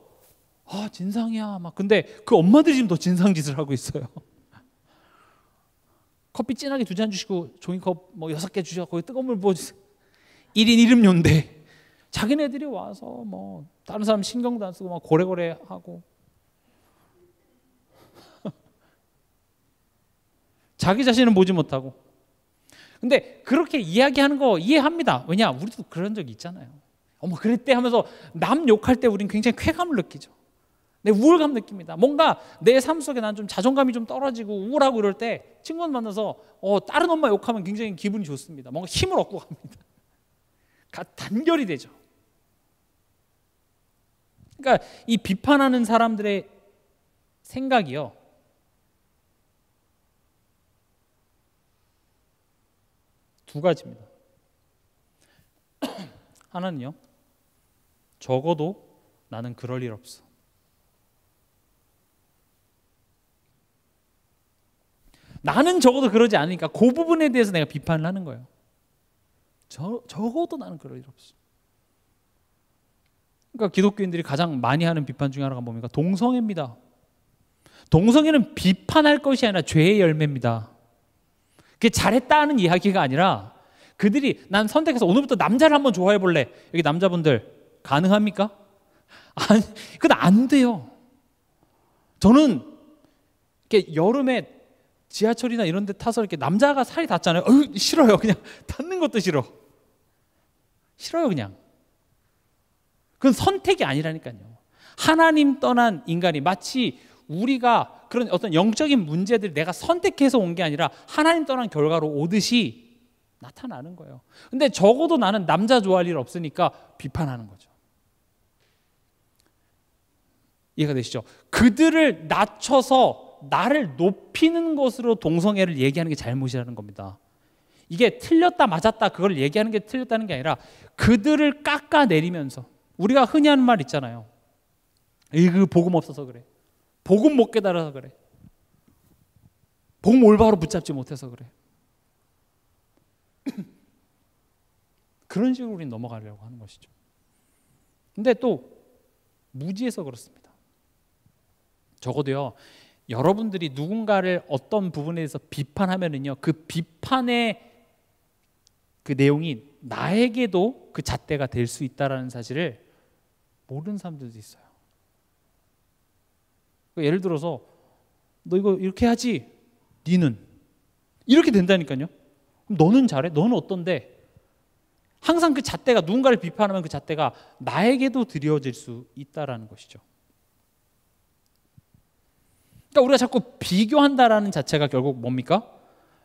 진상이야 막. 근데 그 엄마들이 지금 더 진상짓을 하고 있어요. 커피 진하게 2잔 주시고 종이컵 6개 주시고 거기 뜨거운 물 부어주세요. 1인 1음료인데 자기네들이 와서 다른 사람 신경도 안 쓰고 막 고래고래 하고 자기 자신은 보지 못하고. 근데 그렇게 이야기하는 거 이해합니다. 왜냐? 우리도 그런 적이 있잖아요. 어머 그랬대 하면서 남 욕할 때 우리는 굉장히 쾌감을 느끼죠. 내 우월감 느낍니다. 뭔가 내 삶 속에 난 좀 자존감이 좀 떨어지고 우울하고 이럴 때 친구들 만나서 다른 엄마 욕하면 굉장히 기분이 좋습니다. 뭔가 힘을 얻고 갑니다. 단결이 되죠. 그러니까 이 비판하는 사람들의 생각이요, 두 가지입니다. 하나는요, 적어도 나는 그럴 일 없어. 나는 적어도 그러지 않으니까 그 부분에 대해서 내가 비판을 하는 거예요. 적어도 나는 그럴 일 없어. 그러니까 기독교인들이 가장 많이 하는 비판 중에 하나가 뭡니까? 동성애입니다. 동성애는 비판할 것이 아니라 죄의 열매입니다. 그게 잘했다는 이야기가 아니라 그들이 난 선택해서 오늘부터 남자를 한번 좋아해 볼래. 여기 남자분들 가능합니까? 아니, 그건 안 돼요. 저는 이렇게 여름에 지하철이나 이런 데 타서 이렇게 남자가 살이 닿잖아요. 싫어요. 그냥 닿는 것도 싫어. 싫어요, 그냥. 그건 선택이 아니라니까요. 하나님 떠난 인간이 마치 우리가 그런 어떤 영적인 문제들이 내가 선택해서 온 게 아니라 하나님 떠난 결과로 오듯이 나타나는 거예요. 근데 적어도 나는 남자 좋아할 일 없으니까 비판하는 거죠. 이해가 되시죠? 그들을 낮춰서 나를 높이는 것으로 동성애를 얘기하는 게 잘못이라는 겁니다. 이게 틀렸다 맞았다 그걸 얘기하는 게 틀렸다는 게 아니라 그들을 깎아내리면서 우리가 흔히 하는 말 있잖아요. 그 복음 없어서 그래. 복음 못 깨달아서 그래. 복음 올바로 붙잡지 못해서 그래. 그런 식으로 우리는 넘어가려고 하는 것이죠. 근데 또 무지해서 그렇습니다. 적어도요, 여러분들이 누군가를 어떤 부분에 대해서 비판하면은요, 그 비판의 그 내용이 나에게도 그 잣대가 될 수 있다라는 사실을 모르는 사람들도 있어요. 예를 들어서 너 이거 이렇게 하지? 니는 이렇게 된다니까요. 그럼 너는 잘해? 너는 어떤데? 항상 그 잣대가 누군가를 비판하면 그 잣대가 나에게도 드려질 수 있다라는 것이죠. 그러니까 우리가 자꾸 비교한다라는 자체가 결국 뭡니까?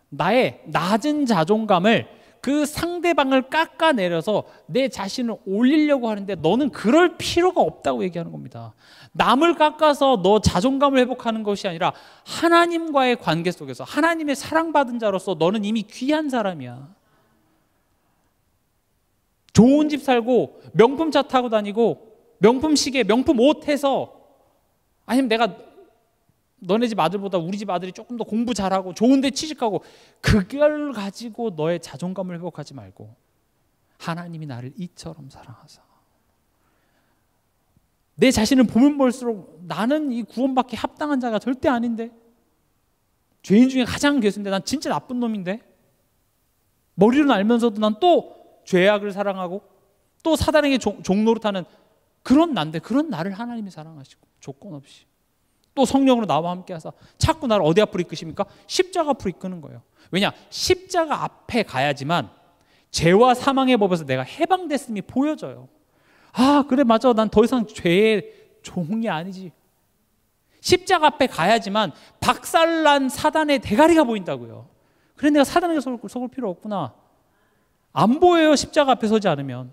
나의 낮은 자존감을 그 상대방을 깎아내려서 내 자신을 올리려고 하는데 너는 그럴 필요가 없다고 얘기하는 겁니다. 남을 깎아서 너 자존감을 회복하는 것이 아니라 하나님과의 관계 속에서 하나님의 사랑받은 자로서 너는 이미 귀한 사람이야. 좋은 집 살고 명품 차 타고 다니고 명품 시계, 명품 옷 해서 아니면 내가 너네 집 아들보다 우리 집 아들이 조금 더 공부 잘하고 좋은 데 취직하고 그걸 가지고 너의 자존감을 회복하지 말고 하나님이 나를 이처럼 사랑하사 내 자신을 보면 볼수록 나는 이 구원받기 합당한 자가 절대 아닌데 죄인 중에 가장 괴수인데 난 진짜 나쁜 놈인데 머리로는 알면서도 난 또 죄악을 사랑하고 또 사단에게 종노릇하는 그런 난데 그런 나를 하나님이 사랑하시고 조건 없이 또 성령으로 나와 함께 하사 자꾸 나를 어디 앞으로 이끄십니까? 십자가 앞으로 이끄는 거예요. 왜냐? 십자가 앞에 가야지만 죄와 사망의 법에서 내가 해방됐음이 보여져요. 아 그래 맞아 난 더 이상 죄의 종이 아니지. 십자가 앞에 가야지만 박살난 사단의 대가리가 보인다고요. 그래 내가 사단에게 속을 필요 없구나. 안 보여요. 십자가 앞에 서지 않으면.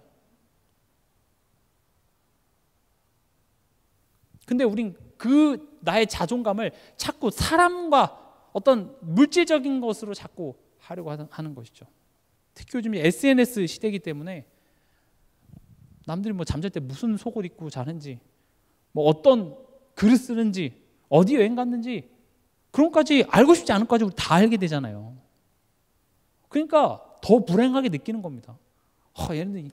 근데 우린 그 나의 자존감을 자꾸 사람과 어떤 물질적인 것으로 자꾸 하려고 하는 것이죠. 특히 요즘 SNS 시대이기 때문에 남들이 뭐 잠잘 때 무슨 속옷 입고 자는지 뭐 어떤 글을 쓰는지 어디 여행 갔는지 그런 것까지 알고 싶지 않은 것까지 우리 다 알게 되잖아요. 그러니까 더 불행하게 느끼는 겁니다. 얘네들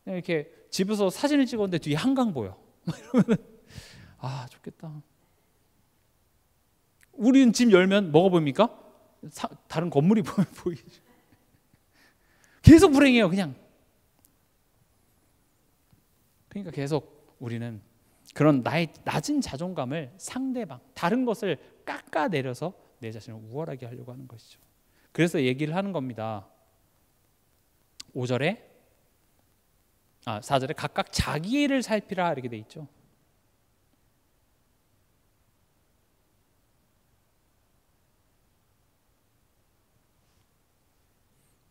그냥 이렇게 집에서 사진을 찍었는데 뒤에 한강 보여. 이러면 아 좋겠다. 우리는 집 열면 뭐가 보입니까? 다른 건물이 보이죠. 계속 불행해요 그냥. 그러니까 계속 우리는 그런 나의 낮은 자존감을 상대방 다른 것을 깎아내려서 내 자신을 우월하게 하려고 하는 것이죠. 그래서 얘기를 하는 겁니다. 4절에 각각 자기 일을 살피라 이렇게 돼 있죠.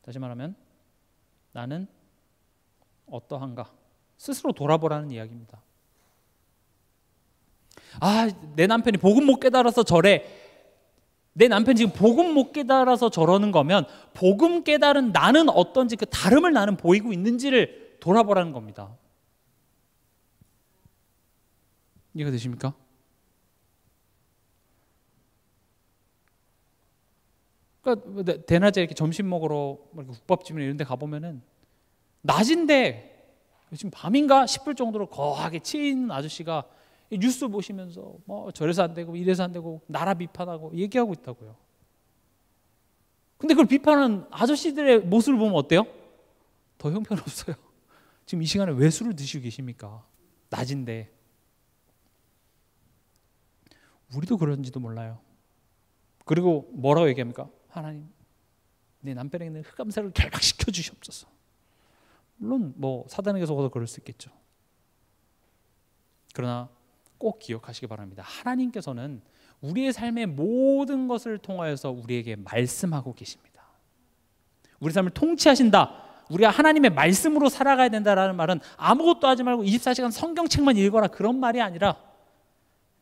다시 말하면 나는 어떠한가 스스로 돌아보라는 이야기입니다. 내 남편이 복음 못 깨달아서 저래. 내 남편이 지금 복음 못 깨달아서 저러는 거면 복음 깨달은 나는 어떤지 그 다름을 나는 보이고 있는지를 돌아보라는 겁니다. 이해가 되십니까? 그러니까 대낮에 이렇게 점심 먹으러 국밥집이나 이런 데 가보면은 낮인데 요즘 밤인가 싶을 정도로 거하게 치여 있는 아저씨가 뉴스 보시면서 뭐 저래서 안 되고 이래서 안 되고 나라 비판하고 얘기하고 있다고요. 근데 그걸 비판하는 아저씨들의 모습을 보면 어때요? 더 형편없어요. 지금 이 시간에 왜 술을 드시고 계십니까? 낮인데. 우리도 그런지도 몰라요. 그리고 뭐라고 얘기합니까? 하나님, 내 남편에게 있는 흑암살을 결박시켜 주시옵소서. 물론 뭐 사단에게 속아서 그럴 수 있겠죠. 그러나 꼭 기억하시기 바랍니다. 하나님께서는 우리의 삶의 모든 것을 통하여서 우리에게 말씀하고 계십니다. 우리 삶을 통치하신다. 우리가 하나님의 말씀으로 살아가야 된다라는 말은 아무것도 하지 말고 24시간 성경책만 읽어라 그런 말이 아니라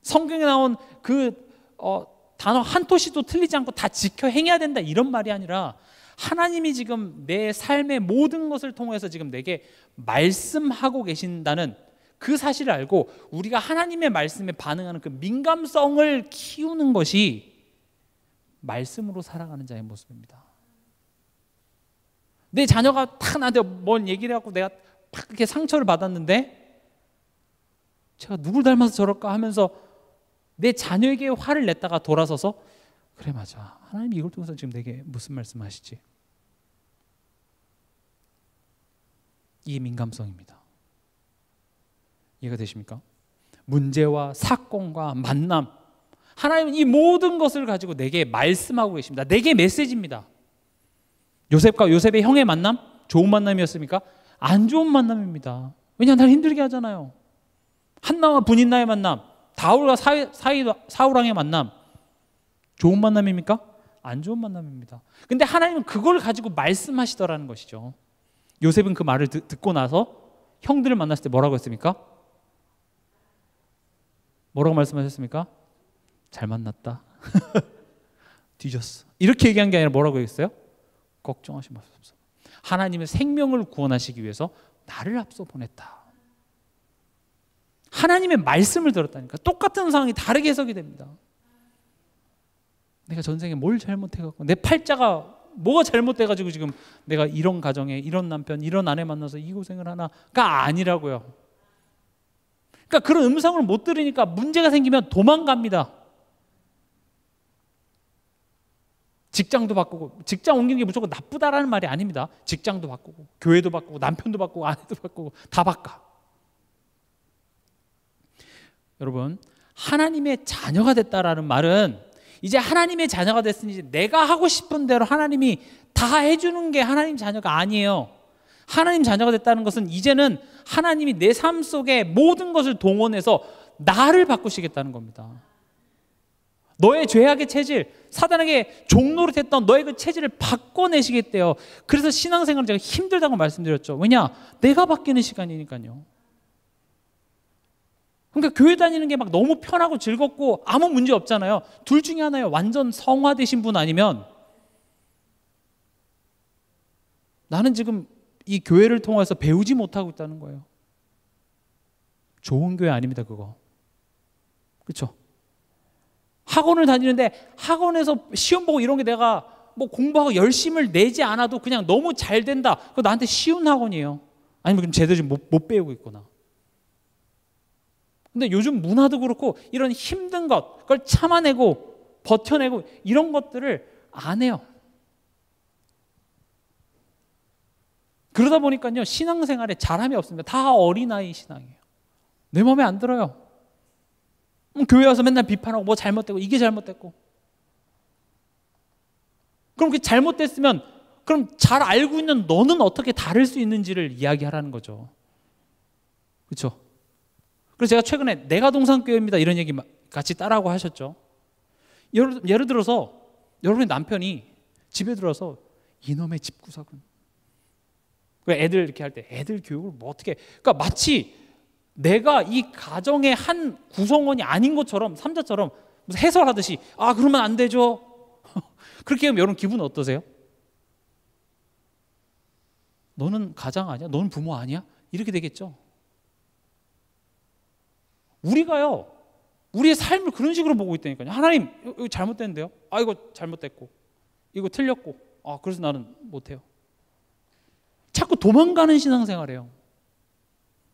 성경에 나온 그 단어 한 토시도 틀리지 않고 다 지켜 행해야 된다 이런 말이 아니라 하나님이 지금 내 삶의 모든 것을 통해서 지금 내게 말씀하고 계신다는 그 사실을 알고 우리가 하나님의 말씀에 반응하는 그 민감성을 키우는 것이 말씀으로 살아가는 자의 모습입니다. 내 자녀가 탁 나한테 뭔 얘기를 해갖고 내가 팍 이렇게 상처를 받았는데 제가 누굴 닮아서 저럴까 하면서 내 자녀에게 화를 냈다가 돌아서서 그래 맞아 하나님이 이걸 통해서 지금 내게 무슨 말씀하시지? 이게 민감성입니다. 이해가 되십니까? 문제와 사건과 만남 하나님은 이 모든 것을 가지고 내게 말씀하고 계십니다. 내게 메시지입니다. 요셉과 요셉의 형의 만남 좋은 만남이었습니까? 안 좋은 만남입니다. 왜냐하면 날 힘들게 하잖아요. 한나와 분인나의 만남, 다울과 사울왕의 만남 좋은 만남입니까? 안 좋은 만남입니다. 근데 하나님은 그걸 가지고 말씀하시더라는 것이죠. 요셉은 그 말을 듣고 나서 형들을 만났을 때 뭐라고 했습니까? 뭐라고 말씀하셨습니까? 잘 만났다. 뒤졌어. 이렇게 얘기한 게 아니라 뭐라고 했어요? 걱정하지 마십시오. 하나님의 생명을 구원하시기 위해서 나를 앞서 보냈다. 하나님의 말씀을 들었다니까. 똑같은 상황이 다르게 해석이 됩니다. 내가 전생에 뭘 잘못해갖고 내 팔자가 뭐가 잘못돼가지고 지금 내가 이런 가정에 이런 남편 이런 아내 만나서 이 고생을 하나가 아니라고요. 그러니까 그런 음성을 못 들으니까 문제가 생기면 도망갑니다. 직장도 바꾸고 직장 옮기는 게 무조건 나쁘다라는 말이 아닙니다. 직장도 바꾸고 교회도 바꾸고 남편도 바꾸고 아내도 바꾸고 다 바꿔. 여러분 하나님의 자녀가 됐다라는 말은 이제 하나님의 자녀가 됐으니 이제 내가 하고 싶은 대로 하나님이 다 해주는 게 하나님 자녀가 아니에요. 하나님 자녀가 됐다는 것은 이제는 하나님이 내 삶 속에 모든 것을 동원해서 나를 바꾸시겠다는 겁니다. 너의 죄악의 체질, 사단에게 종노릇했던 너의 그 체질을 바꿔내시겠대요. 그래서 신앙생활은 제가 힘들다고 말씀드렸죠. 왜냐? 내가 바뀌는 시간이니까요. 그러니까 교회 다니는 게 막 너무 편하고 즐겁고 아무 문제 없잖아요. 둘 중에 하나예요. 완전 성화되신 분 아니면 나는 지금 이 교회를 통해서 배우지 못하고 있다는 거예요. 좋은 교회 아닙니다, 그거. 그렇죠? 학원을 다니는데 학원에서 시험 보고 이런 게 내가 뭐 공부하고 열심을 내지 않아도 그냥 너무 잘 된다. 그거 나한테 쉬운 학원이에요. 아니면 그럼 제대로 못 배우고 있거나. 근데 요즘 문화도 그렇고 이런 힘든 것, 그걸 참아내고 버텨내고 이런 것들을 안 해요. 그러다 보니까요 신앙생활에 잘함이 없습니다. 다 어린아이 신앙이에요. 내 마음에 안 들어요. 교회 와서 맨날 비판하고 뭐 잘못되고 이게 잘못됐고. 그럼 그게 잘못됐으면 그럼 잘 알고 있는 너는 어떻게 다를 수 있는지를 이야기하라는 거죠. 그렇죠? 그래서 제가 최근에 내가 동산교회입니다 이런 얘기 같이 따라하고 하셨죠. 예를 들어서 여러분의 남편이 집에 들어서 이놈의 집구석은 애들 이렇게 할 때 애들 교육을 뭐 어떻게 그러니까 마치 내가 이 가정의 한 구성원이 아닌 것처럼 삼자처럼 무슨 해설하듯이 아 그러면 안 되죠. 그렇게 하면 여러분 기분 어떠세요? 너는 가장 아니야? 너는 부모 아니야? 이렇게 되겠죠. 우리가요 우리의 삶을 그런 식으로 보고 있다니까요. 하나님 이거 잘못됐는데요? 아 이거 잘못됐고 이거 틀렸고 아 그래서 나는 못해요. 자꾸 도망가는 신앙생활이에요.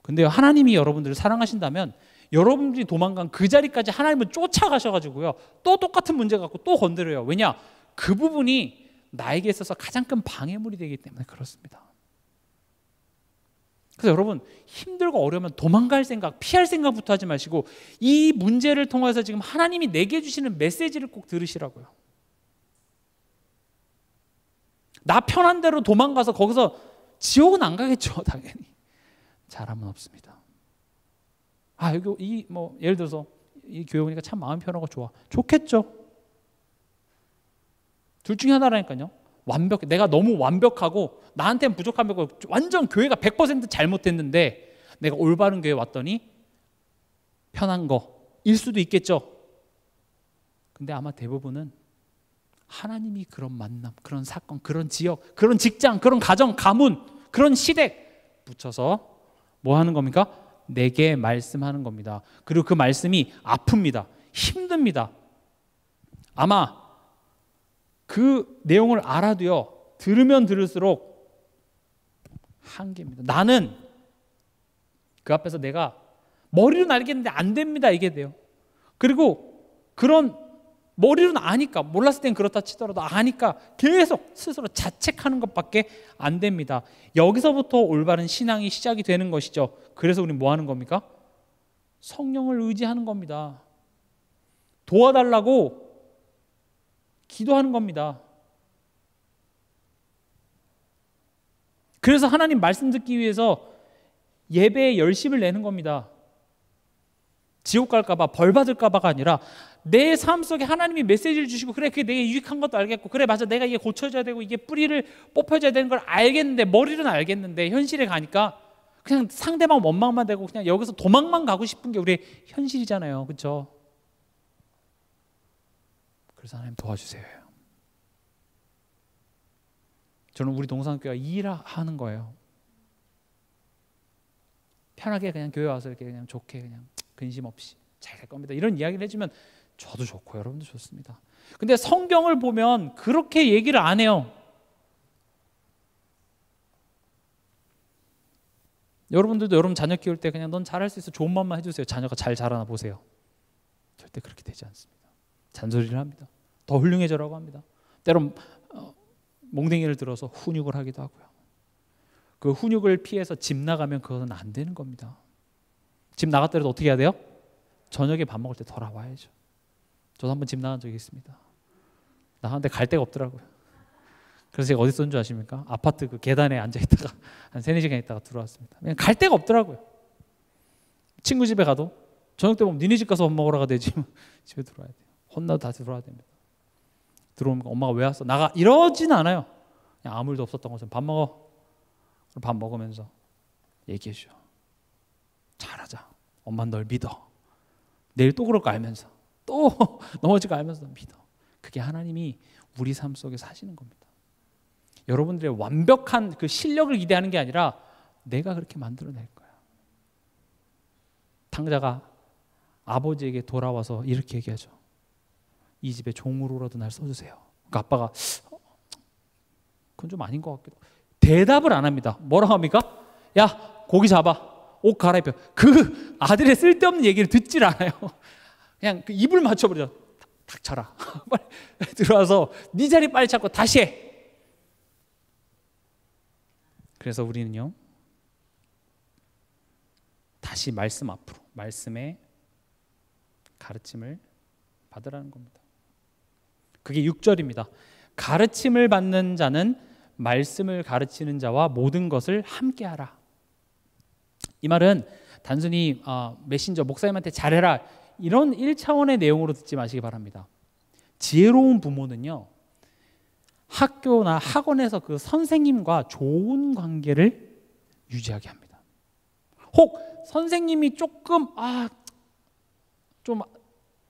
근데 하나님이 여러분들을 사랑하신다면 여러분들이 도망간 그 자리까지 하나님은 쫓아가셔가지고요, 또 똑같은 문제 갖고 또 건드려요. 왜냐? 그 부분이 나에게 있어서 가장 큰 방해물이 되기 때문에 그렇습니다. 그래서 여러분, 힘들고 어려우면 도망갈 생각, 피할 생각부터 하지 마시고 이 문제를 통해서 지금 하나님이 내게 주시는 메시지를 꼭 들으시라고요. 나 편한 대로 도망가서 거기서 지옥은 안 가겠죠, 당연히. 잘하면 없습니다. 여기 예를 들어서 이 교회 오니까 참 마음 편하고 좋겠죠. 둘 중에 하나라니까요. 내가 너무 완벽하고 나한테는 부족한 거, 완전 교회가 100% 잘못됐는데 내가 올바른 교회에 왔더니 편한 거일 수도 있겠죠. 근데 아마 대부분은 하나님이 그런 만남, 그런 사건, 그런 지역, 그런 직장, 그런 가정, 가문, 그런 시댁 붙여서 뭐 하는 겁니까? 내게 말씀하는 겁니다. 그리고 그 말씀이 아픕니다. 힘듭니다. 아마 그 내용을 알아도요, 들으면 들을수록 한계입니다. 나는 그 앞에서 내가 머리로는 알겠는데 안 됩니다, 이게 돼요. 그리고 그런 머리로는 아니까, 몰랐을 땐 그렇다 치더라도 아니까 계속 스스로 자책하는 것밖에 안 됩니다. 여기서부터 올바른 신앙이 시작이 되는 것이죠. 그래서 우리는 뭐 하는 겁니까? 성령을 의지하는 겁니다. 도와달라고 기도하는 겁니다. 그래서 하나님 말씀 듣기 위해서 예배에 열심을 내는 겁니다. 지옥 갈까봐, 벌 받을까봐가 아니라 내 삶 속에 하나님이 메시지를 주시고, 그래, 그게 내게 유익한 것도 알겠고, 그래, 맞아, 내가 이게 고쳐져야 되고 이게 뿌리를 뽑혀져야 되는 걸 알겠는데, 머리로는 알겠는데 현실에 가니까 그냥 상대방 원망만 되고 그냥 여기서 도망만 가고 싶은 게 우리의 현실이잖아요. 그렇죠? 그래서 하나님 도와주세요. 저는 우리 동산교회가 일하는 거예요. 편하게 그냥 교회 와서 이렇게 그냥 좋게 그냥 근심 없이 잘 갈 겁니다, 이런 이야기를 해주면 저도 좋고 여러분도 좋습니다. 근데 성경을 보면 그렇게 얘기를 안 해요. 여러분들도 여러분 자녀 키울 때 그냥 넌 잘할 수 있어, 좋은 말만 해주세요. 자녀가 잘 자라나 보세요. 절대 그렇게 되지 않습니다. 잔소리를 합니다. 더 훌륭해져라고 합니다. 때론 몽댕이를 들어서 훈육을 하기도 하고요. 그 훈육을 피해서 집 나가면 그것은 안 되는 겁니다. 집 나갔더라도 어떻게 해야 돼요? 저녁에 밥 먹을 때 돌아와야죠. 저도 한번 집 나간 적이 있습니다. 나갔는데 갈 데가 없더라고요. 그래서 제가 어디 있었는 줄 아십니까? 아파트 그 계단에 앉아있다가 한 3-4시간 있다가 들어왔습니다. 그냥 갈 데가 없더라고요. 친구 집에 가도 저녁 때 보면 니네 집 가서 밥 먹으러 가야 되지, 집에 들어와야 돼요. 혼나도 다시 들어와야 됩니다. 들어오면 엄마가 왜 왔어? 나가, 이러진 않아요. 그냥 아무 일도 없었던 것처럼 밥 먹어. 밥 먹으면서 얘기해 줘. 잘하자. 엄마는 널 믿어. 내일 또 그럴 거 알면서, 또 넘어질 거 알면서 믿어. 그게 하나님이 우리 삶 속에 사시는 겁니다. 여러분들의 완벽한 그 실력을 기대하는 게 아니라 내가 그렇게 만들어낼 거야. 탕자가 아버지에게 돌아와서 이렇게 얘기하죠. 이 집에 종으로라도 날 써주세요. 그러니까 아빠가 그건 좀 아닌 것 같기도. 대답을 안 합니다. 뭐라고 합니까? 야, 고기 잡아. 옷 갈아입혀. 그 아들의 쓸데없는 얘기를 듣질 않아요. 그냥 그 입을 맞춰버려. 닥쳐라. 빨리 들어와서 네 자리 빨리 찾고 다시 해. 그래서 우리는요, 다시 말씀 앞으로, 말씀의 가르침을 받으라는 겁니다. 그게 6절입니다. 가르침을 받는 자는 말씀을 가르치는 자와 모든 것을 함께하라. 이 말은 단순히 메신저 목사님한테 잘해라 이런 1차원의 내용으로 듣지 마시기 바랍니다. 지혜로운 부모는요, 학교나 학원에서 그 선생님과 좋은 관계를 유지하게 합니다. 혹 선생님이 조금 좀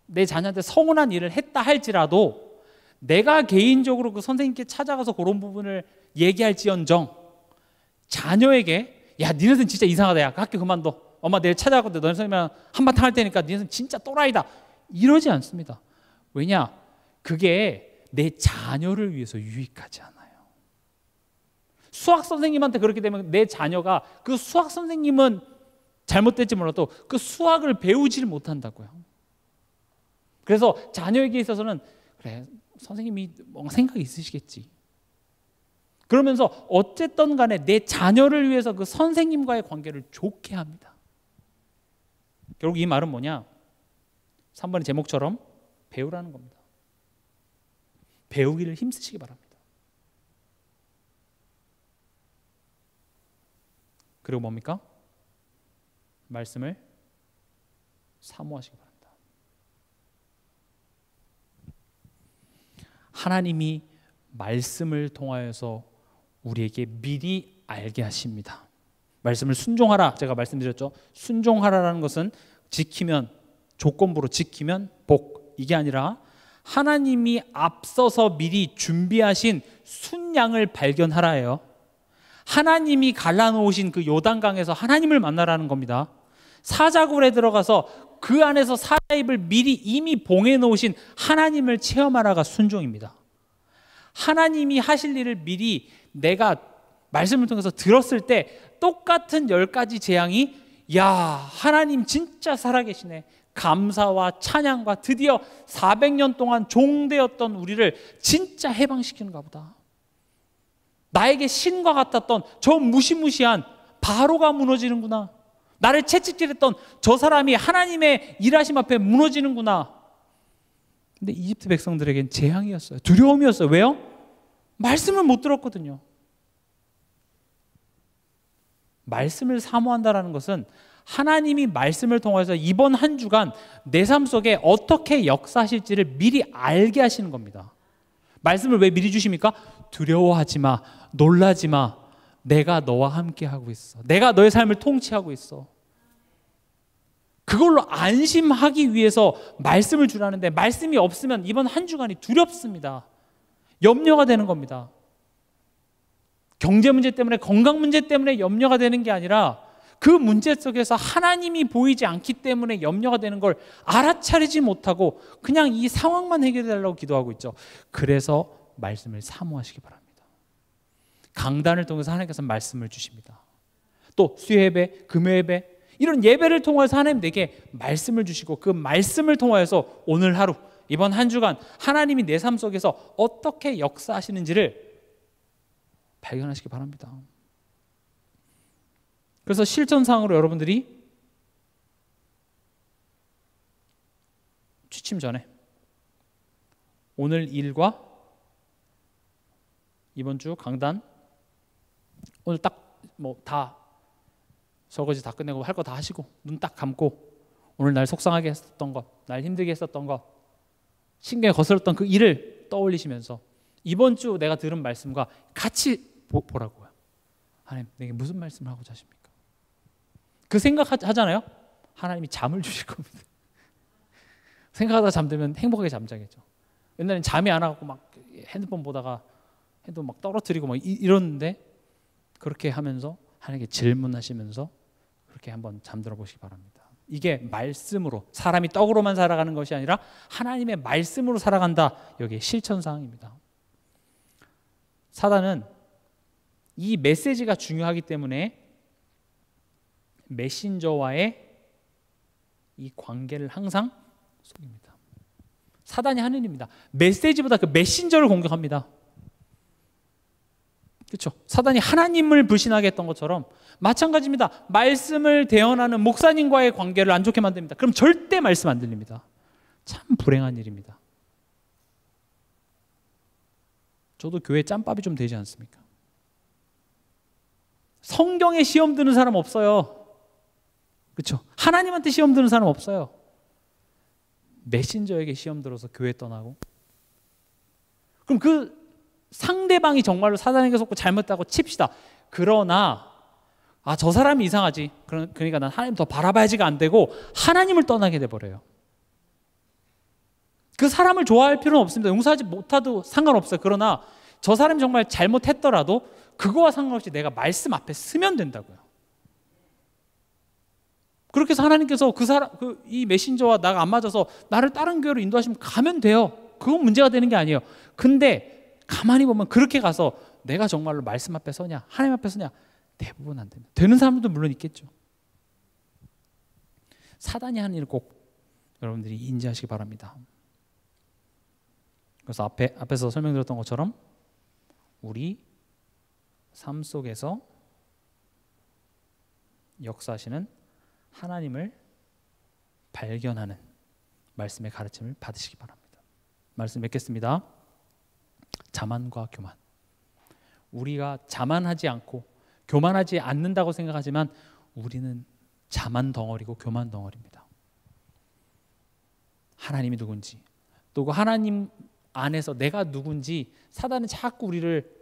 내 자녀한테 서운한 일을 했다 할지라도 내가 개인적으로 그 선생님께 찾아가서 그런 부분을 얘기할지언정 자녀에게, 야, 니네는 진짜 이상하다, 야, 학교 그만둬, 엄마 내일 찾아가고 너네 선생님이랑 한바탕 할 테니까 니네는 진짜 또라이다, 이러지 않습니다. 왜냐? 그게 내 자녀를 위해서 유익하지 않아요. 수학 선생님한테 그렇게 되면 내 자녀가 그 수학 선생님은 잘못될지 몰라도 그 수학을 배우지를 못한다고요. 그래서 자녀에게 있어서는 그래, 선생님이 뭔가 생각이 있으시겠지. 그러면서 어쨌든 간에 내 자녀를 위해서 그 선생님과의 관계를 좋게 합니다. 결국 이 말은 뭐냐? 3번의 제목처럼 배우라는 겁니다. 배우기를 힘쓰시기 바랍니다. 그리고 뭡니까? 말씀을 사모하시기 바랍니다. 하나님이 말씀을 통하여서 우리에게 미리 알게 하십니다. 말씀을 순종하라, 제가 말씀드렸죠. 순종하라라는 것은 지키면, 조건부로 지키면 복, 이게 아니라 하나님이 앞서서 미리 준비하신 순양을 발견하라예요. 하나님이 갈라놓으신 그 요단강에서 하나님을 만나라는 겁니다. 사자굴에 들어가서 그 안에서 사자입을 미리 이미 봉해 놓으신 하나님을 체험하라가 순종입니다. 하나님이 하실 일을 미리 내가 말씀을 통해서 들었을 때 똑같은 10가지 재앙이, 야, 하나님 진짜 살아계시네, 감사와 찬양과 드디어 400년 동안 종되었던 우리를 진짜 해방시키는가 보다. 나에게 신과 같았던 저 무시무시한 바로가 무너지는구나. 나를 채찍질했던 저 사람이 하나님의 일하심 앞에 무너지는구나. 근데 이집트 백성들에겐 재앙이었어요. 두려움이었어요. 왜요? 말씀을 못 들었거든요. 말씀을 사모한다는 것은 하나님이 말씀을 통해서 이번 한 주간 내 삶 속에 어떻게 역사하실지를 미리 알게 하시는 겁니다. 말씀을 왜 미리 주십니까? 두려워하지 마, 놀라지 마, 내가 너와 함께 하고 있어, 내가 너의 삶을 통치하고 있어. 그걸로 안심하기 위해서 말씀을 주라는데, 말씀이 없으면 이번 한 주간이 두렵습니다. 염려가 되는 겁니다. 경제 문제 때문에, 건강 문제 때문에 염려가 되는 게 아니라 그 문제 속에서 하나님이 보이지 않기 때문에 염려가 되는 걸 알아차리지 못하고 그냥 이 상황만 해결해 달라고 기도하고 있죠. 그래서 말씀을 사모하시기 바랍니다. 강단을 통해서 하나님께서 말씀을 주십니다. 또 수요예배, 금요예배, 이런 예배를 통해서 하나님 내게 말씀을 주시고 그 말씀을 통해서 오늘 하루, 이번 한 주간 하나님이 내 삶 속에서 어떻게 역사하시는지를 발견하시기 바랍니다. 그래서 실전상으로 여러분들이 취침 전에 오늘 일과 이번 주 강단, 오늘 딱 뭐 다 설거지 다 끝내고 할 거 다 하시고 눈 딱 감고 오늘 날 속상하게 했었던 것, 날 힘들게 했었던 것, 신경에 거슬렀던 그 일을 떠올리시면서 이번 주 내가 들은 말씀과 같이 보라고요. 하나님, 내게 무슨 말씀을 하고자 하십니까? 그 생각하잖아요. 하나님이 잠을 주실 겁니다. 생각하다가 잠들면 행복하게 잠자겠죠. 옛날엔 잠이 안 와갖고 막 핸드폰 보다가 핸드폰 막 떨어뜨리고 막 이러는데, 그렇게 하면서 하나님께 질문하시면서 그렇게 한번 잠들어 보시기 바랍니다. 이게 말씀으로, 사람이 떡으로만 살아가는 것이 아니라 하나님의 말씀으로 살아간다. 여기에 실천사항입니다. 사단은 이 메시지가 중요하기 때문에 메신저와의 이 관계를 항상 속입니다. 사단이 하는 일입니다. 메시지보다 그 메신저를 공격합니다. 그렇죠? 사단이 하나님을 불신하게 했던 것처럼 마찬가지입니다. 말씀을 대언하는 목사님과의 관계를 안 좋게 만듭니다. 그럼 절대 말씀 안 들립니다. 참 불행한 일입니다. 저도 교회 짬밥이 좀 되지 않습니까? 성경에 시험 드는 사람 없어요. 그렇죠? 하나님한테 시험 드는 사람 없어요. 메신저에게 시험 들어서 교회 떠나고, 그럼 그 상대방이 정말로 사단에게 속고 잘못하고 칩시다. 그러나 저 사람이 이상하지, 그러니까 난 하나님 더 바라봐야지가 안 되고 하나님을 떠나게 돼버려요. 그 사람을 좋아할 필요는 없습니다. 용서하지 못해도 상관없어요. 그러나 저 사람이 정말 잘못했더라도 그거와 상관없이 내가 말씀 앞에 서면 된다고요. 그렇게 해서 하나님께서 이 메신저와 나가 안 맞아서 나를 다른 교회로 인도하시면 가면 돼요. 그건 문제가 되는 게 아니에요. 근데 가만히 보면 그렇게 가서 내가 정말로 말씀 앞에 서냐, 하나님 앞에 서냐, 대부분 안 됩니다. 되는 사람들도 물론 있겠죠. 사단이 하는 일을 꼭 여러분들이 인지하시기 바랍니다. 그래서 앞에서 설명드렸던 것처럼 우리 삶 속에서 역사하시는 하나님을 발견하는 말씀의 가르침을 받으시기 바랍니다. 말씀 맺겠습니다. 자만과 교만. 우리가 자만하지 않고 교만하지 않는다고 생각하지만 우리는 자만 덩어리고 교만 덩어리입니다. 하나님이 누군지, 또 그 하나님 안에서 내가 누군지 사단은 자꾸 우리를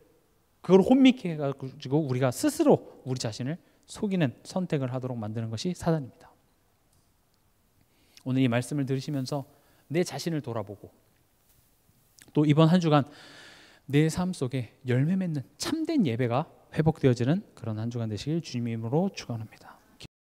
그걸 혼미케 해가지고 우리가 스스로 우리 자신을 속이는 선택을 하도록 만드는 것이 사단입니다. 오늘 이 말씀을 들으시면서 내 자신을 돌아보고 또 이번 한 주간 내 삶 속에 열매 맺는 참된 예배가 회복되어지는 그런 한 주간 되시길 주님 이름으로 축원합니다.